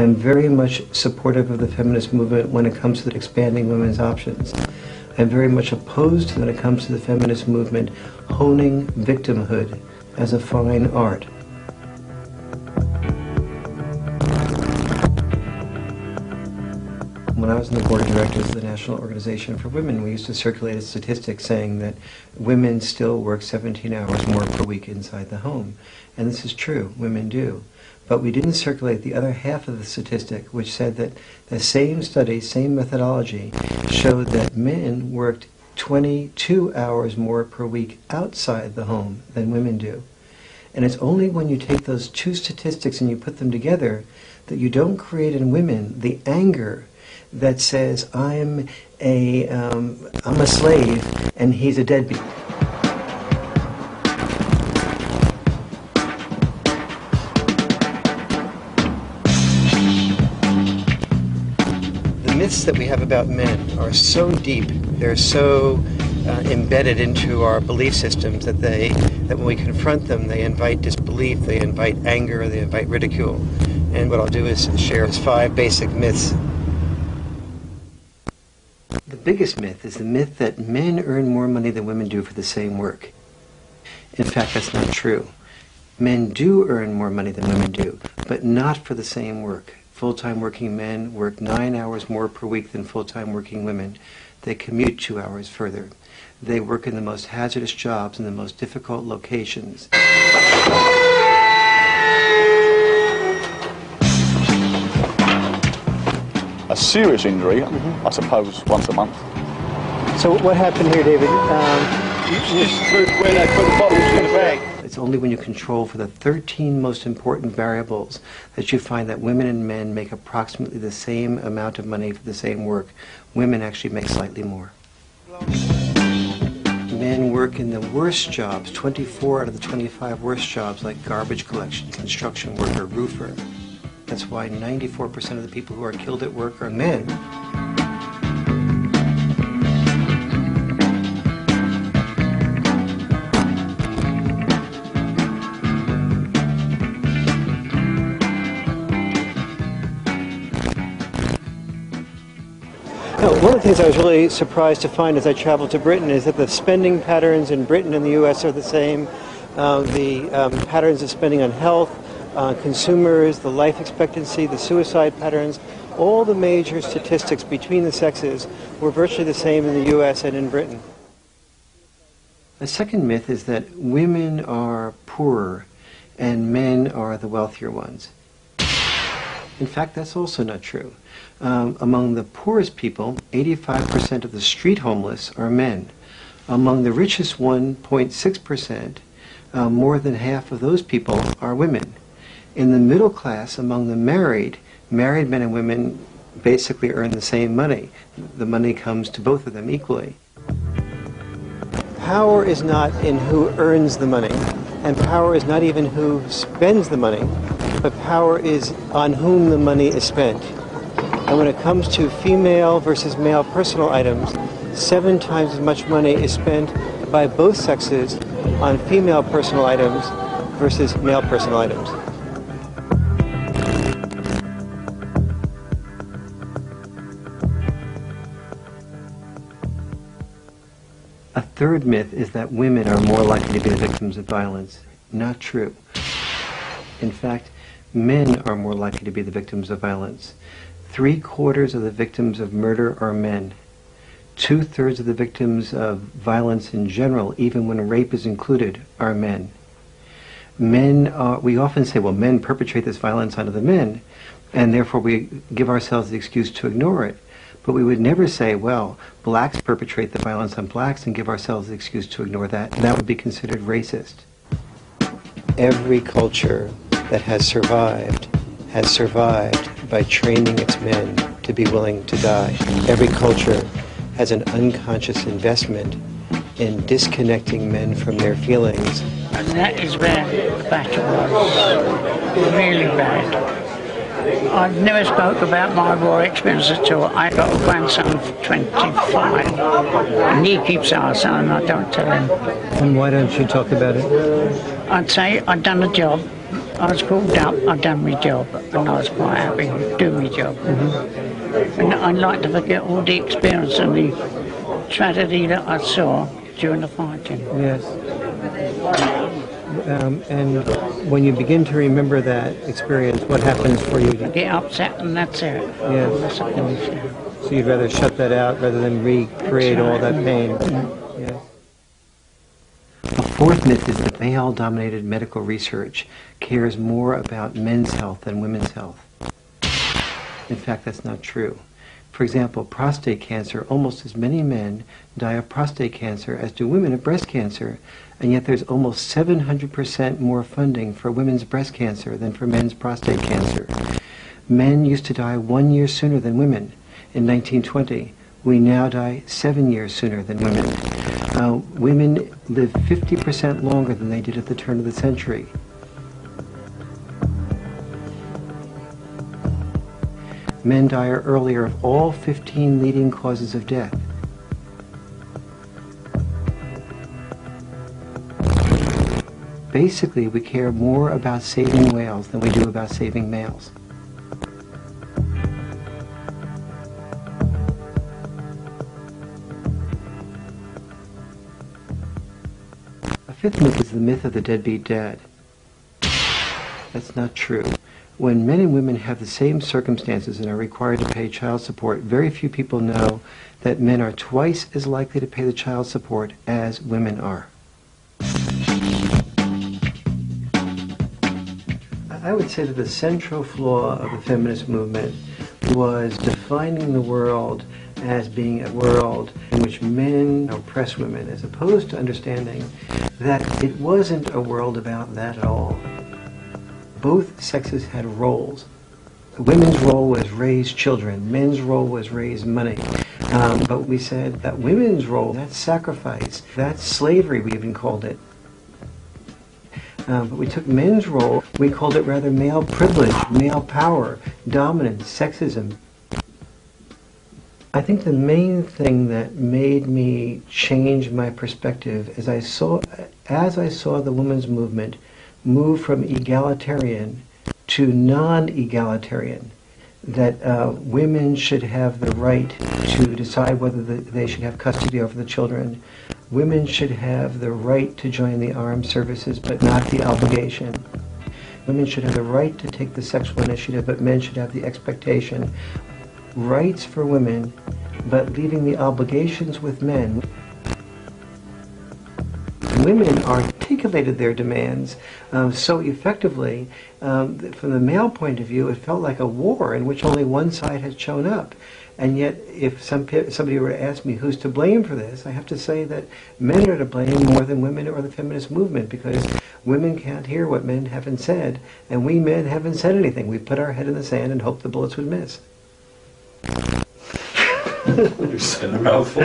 I'm very much supportive of the feminist movement when it comes to expanding women's options. I'm very much opposed when it comes to the feminist movement honing victimhood as a fine art. When I was on the board of directors of the National Organization for Women, we used to circulate a statistic saying that women still work 17 hours more per week inside the home. And this is true, women do. But we didn't circulate the other half of the statistic, which said that the same study, same methodology, showed that men worked 22 hours more per week outside the home than women do. And it's only when you take those two statistics and you put them together that you don't create in women the anger that says, I'm a slave and he's a deadbeat. The myths that we have about men are so deep, they're so embedded into our belief systems that when we confront them, they invite disbelief, they invite anger, they invite ridicule. And what I'll do is share 5 basic myths. The biggest myth is the myth that men earn more money than women do for the same work. In fact, that's not true. Men do earn more money than women do, but not for the same work. Full-time working men work 9 hours more per week than full-time working women. They commute 2 hours further. They work in the most hazardous jobs in the most difficult locations. A serious injury, I suppose, once a month. So what happened here, David? Where they put the bottles in the bag. It's only when you control for the 13 most important variables that you find that women and men make approximately the same amount of money for the same work. Women actually make slightly more. Men work in the worst jobs, 24 out of the 25 worst jobs, like garbage collection, construction worker, roofer. That's why 94% of the people who are killed at work are men. One of the things I was really surprised to find as I traveled to Britain is that the spending patterns in Britain and the US are the same. The patterns of spending on health, consumers, the life expectancy, the suicide patterns, all the major statistics between the sexes were virtually the same in the US and in Britain. The second myth is that women are poorer and men are the wealthier ones. In fact, that's also not true. Among the poorest people, 85% of the street homeless are men. Among the richest 1.6%, more than half of those people are women. In the middle class, among the married men and women basically earn the same money. The money comes to both of them equally. Power is not in who earns the money, and power is not even who spends the money, but power is on whom the money is spent. And when it comes to female versus male personal items, 7 times as much money is spent by both sexes on female personal items versus male personal items. A third myth is that women are more likely to be the victims of violence. Not true. In fact, men are more likely to be the victims of violence. 3/4 of the victims of murder are men. 2/3 of the victims of violence in general, even when rape is included, are men. We often say, well, men perpetrate this violence onto the men, and therefore we give ourselves the excuse to ignore it. But we would never say, well, blacks perpetrate the violence on blacks and give ourselves the excuse to ignore that, and that would be considered racist. Every culture that has survived by training its men to be willing to die. Every culture has an unconscious investment in disconnecting men from their feelings. And that is where the battle was really bad. I've never spoke about my war experience at all. I got a grandson of 25, and he keeps asking, and I don't tell him. And why don't you talk about it? I'd say I'd done a job. I was called up, I'd done my job, and I was quite happy to do my job. And I'd like to forget all the experience and the tragedy that I saw during the fighting. Yes. And when you begin to remember that experience, what happens for you? I get upset and that's it. Yes. That's it. So you'd rather shut that out rather than recreate all that pain. Yes. The fourth myth is that male-dominated medical research cares more about men's health than women's health. In fact, that's not true. For example, prostate cancer, almost as many men die of prostate cancer as do women of breast cancer, and yet there's almost 700% more funding for women's breast cancer than for men's prostate cancer. Men used to die 1 year sooner than women. In 1920, we now die 7 years sooner than women. Women live 50% longer than they did at the turn of the century. Men die earlier of all 15 leading causes of death. Basically, we care more about saving whales than we do about saving males. A fifth myth is the myth of the deadbeat dad. That's not true. When men and women have the same circumstances and are required to pay child support, very few people know that men are twice as likely to pay the child support as women are. I would say that the central flaw of the feminist movement was defining the world as being a world in which men oppress women, as opposed to understanding that it wasn't a world about that at all. Both sexes had roles. Women's role was raise children. Men's role was raise money. But we said that women's role, that's sacrifice. That's slavery, we even called it. But we took men's role, we called it rather male privilege, male power, dominance, sexism. I think the main thing that made me change my perspective as I saw the women's movement move from egalitarian to non-egalitarian, that women should have the right to decide whether they should have custody over the children. Women should have the right to join the armed services, but not the obligation. Women should have the right to take the sexual initiative, but men should have the expectation. Rights for women, but leaving the obligations with men. Women articulated their demands so effectively. From the male point of view, it felt like a war in which only one side had shown up. And yet, if somebody were to ask me who's to blame for this, I have to say that men are to blame more than women or the feminist movement, because women can't hear what men haven't said, and we men haven't said anything. We put our head in the sand and hoped the bullets would miss. You said a mouthful.